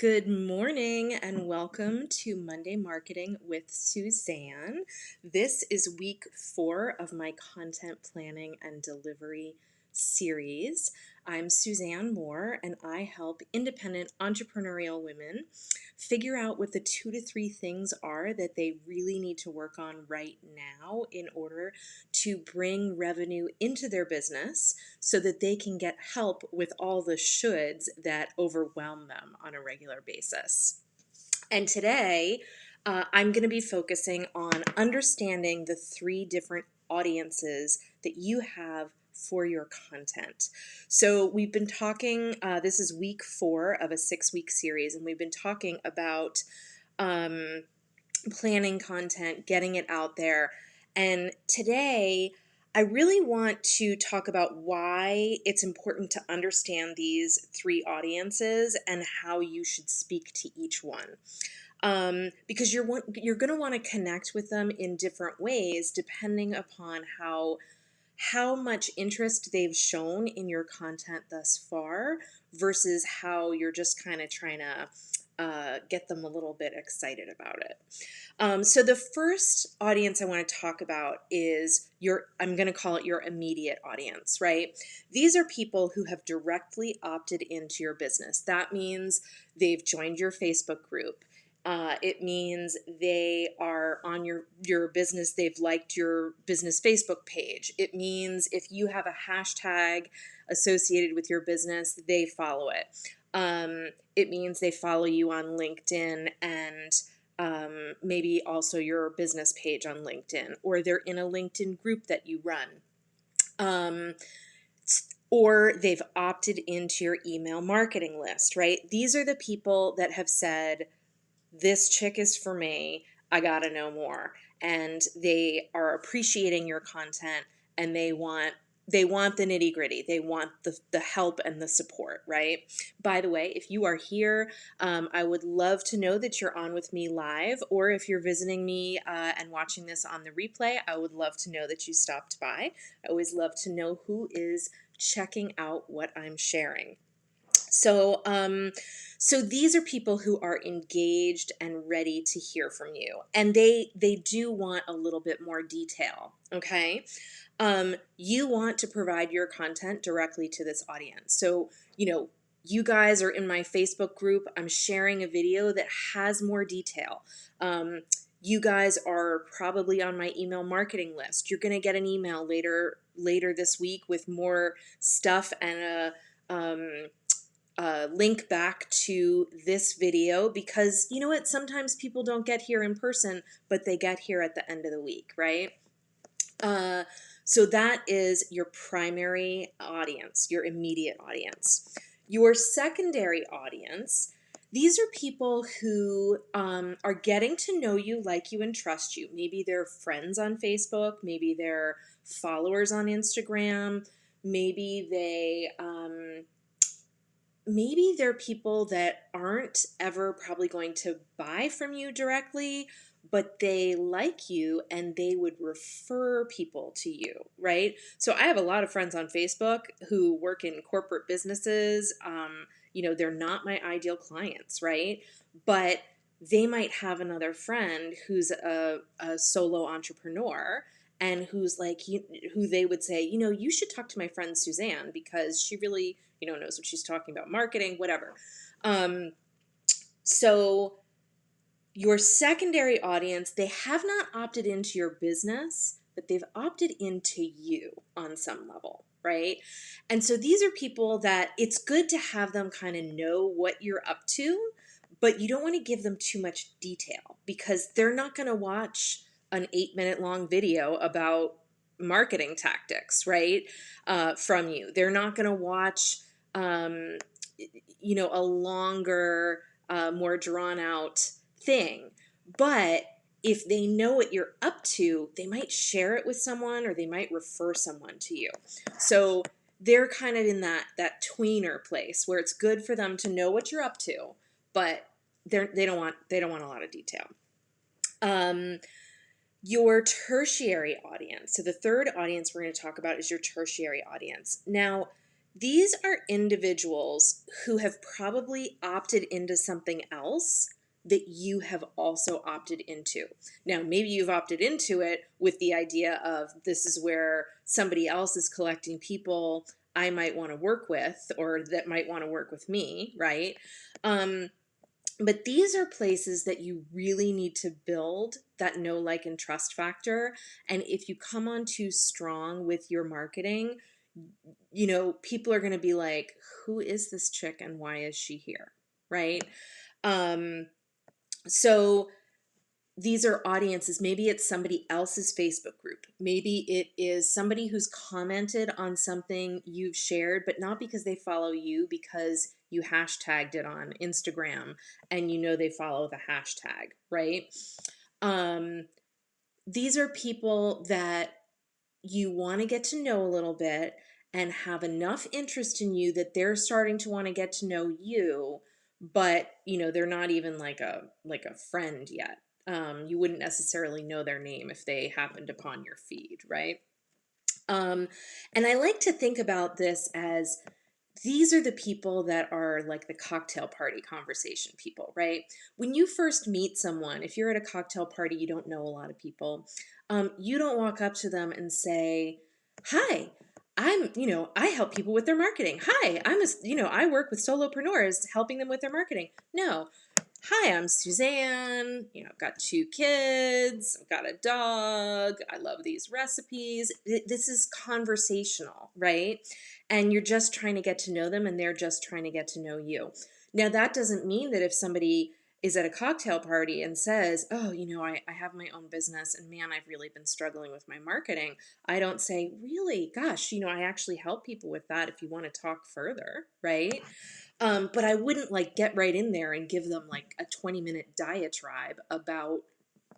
Good morning and welcome to Monday Marketing with Suzanne. This is week 4 of my content planning and delivery series. I'm Suzanne Moore and I help independent entrepreneurial women figure out what the 2 to 3 things are that they really need to work on right now in order to bring revenue into their business so that they can get help with all the shoulds that overwhelm them on a regular basis. And today, I'm going to be focusing on understanding the 3 different audiences that you have for your content. So we've been talking, this is week 4 of a 6-week series, and we've been talking about planning content, getting it out there. And today, I really want to talk about why it's important to understand these 3 audiences and how you should speak to each one. Because you're going to want to connect with them in different ways depending upon how much interest they've shown in your content thus far versus how you're just kind of trying to get them a little bit excited about it. So the first audience I want to talk about is I'm going to call it your immediate audience, right? These are people who have directly opted into your business. That means they've joined your Facebook group. It means they are on your business, they've liked your business Facebook page. It means if you have a hashtag associated with your business, they follow it. It means they follow you on LinkedIn and maybe also your business page on LinkedIn, or they're in a LinkedIn group that you run. Or they've opted into your email marketing list, right? These are the people that have said, this chick is for me, I gotta know more. And they are appreciating your content and they want the nitty gritty. They want the help and the support, right? By the way, if you are here, I would love to know that you're on with me live, or if you're visiting me and watching this on the replay, I would love to know that you stopped by. I always love to know who is checking out what I'm sharing. So these are people who are engaged and ready to hear from you, and they do want a little bit more detail. Okay, you want to provide your content directly to this audience. So you guys are in my Facebook group. I'm sharing a video that has more detail. You guys are probably on my email marketing list. You're going to get an email later this week with more stuff and a link back to this video, because you know what, sometimes people don't get here in person, but they get here at the end of the week, right? So that is your primary audience, your immediate audience. Your secondary audience, these are people who are getting to know you, like you, and trust you. Maybe they're friends on Facebook, maybe they're followers on Instagram, maybe they're people that aren't ever probably going to buy from you directly, but they like you and they would refer people to you, right? So I have a lot of friends on Facebook who work in corporate businesses. They're not my ideal clients, right? But they might have another friend who's a solo entrepreneur and who's like, who they would say, you should talk to my friend Suzanne because she really, knows what she's talking about, marketing, whatever. So your secondary audience, they have not opted into your business, but they've opted into you on some level, right? And so these are people that it's good to have them kind of know what you're up to, but you don't want to give them too much detail because they're not going to watch an 8-minute long video about marketing tactics, right? From you. They're not going to watch, a longer, more drawn out thing. But if they know what you're up to, they might share it with someone or they might refer someone to you. So they're kind of in that tweener place where it's good for them to know what you're up to, but they don't want a lot of detail. Your tertiary audience. So the third audience we're going to talk about is your tertiary audience. Now, These are individuals who have probably opted into something else that you have also opted into. Now, maybe you've opted into it with the idea of this is where somebody else is collecting people I might want to work with or that might want to work with me, right? But these are places that you really need to build that know, like, and trust factor. And if you come on too strong with your marketing, people are going to be like, who is this chick and why is she here? Right? Um, so these are audiences. Maybe it's somebody else's Facebook group. Maybe it is somebody who's commented on something you've shared, but not because they follow you, because you hashtagged it on Instagram and they follow the hashtag, right? Um, these are people that you want to get to know a little bit and have enough interest in you that they're starting to want to get to know you, but they're not even like a friend yet. You wouldn't necessarily know their name if they happened upon your feed, right? um, and I like to think about this as these are the people that are like the cocktail party conversation people, right? When you first meet someone, if you're at a cocktail party, you don't know a lot of people, you don't walk up to them and say, hi, I help people with their marketing. Hi, I work with solopreneurs helping them with their marketing. No. Hi, I'm Suzanne. I've got 2 kids. I've got a dog. I love these recipes. This is conversational, right? And you're just trying to get to know them and they're just trying to get to know you. Now, that doesn't mean that if somebody is at a cocktail party and says, oh, I have my own business and man, I've really been struggling with my marketing. I don't say, really, gosh, I actually help people with that if you want to talk further, right? But I wouldn't like get right in there and give them like a 20-minute diatribe about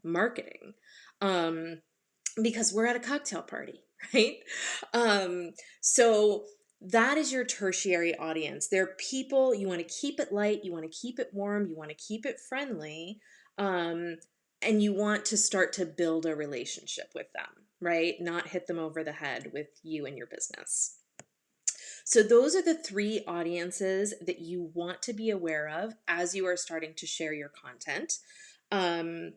marketing. Because we're at a cocktail party, right? So that is your tertiary audience. They're people, you want to keep it light, you want to keep it warm, you want to keep it friendly, and you want to start to build a relationship with them, right? Not hit them over the head with you and your business. So those are the 3 audiences that you want to be aware of as you are starting to share your content. And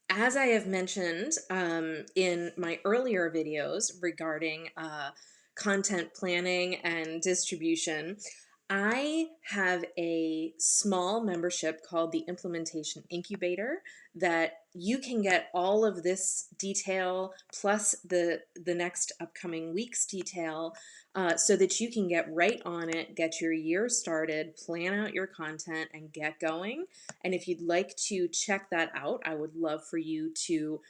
as I have mentioned in my earlier videos regarding content planning and distribution, I have a small membership called the Implementation Incubator that you can get all of this detail plus the next upcoming week's detail so that you can get right on it, get your year started, plan out your content, and get going. And if you'd like to check that out, I would love for you to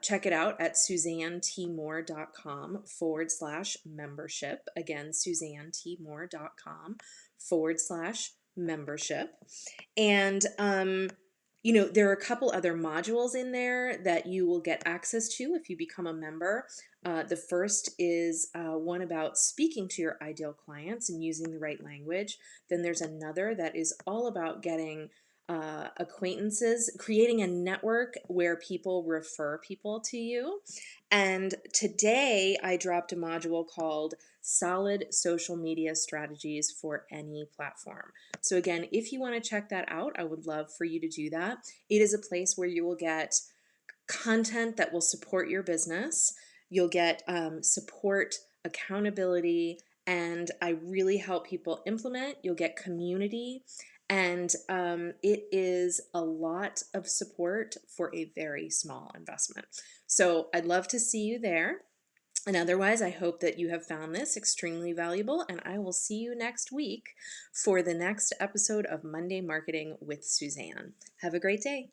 check it out at suzannetmoore.com/membership. Again, suzannetmoore.com/membership. And, there are a couple other modules in there that you will get access to if you become a member. The first is one about speaking to your ideal clients and using the right language. Then there's another that is all about getting acquaintances, creating a network where people refer people to you. And today I dropped a module called Solid Social Media Strategies for Any Platform. So again, if you want to check that out, I would love for you to do that. It is a place where you will get content that will support your business. You'll get support, accountability, and I really help people implement. You'll get community, and it is a lot of support for a very small investment. So I'd love to see you there. And otherwise, I hope that you have found this extremely valuable, and I will see you next week for the next episode of Monday Marketing with Suzanne. Have a great day.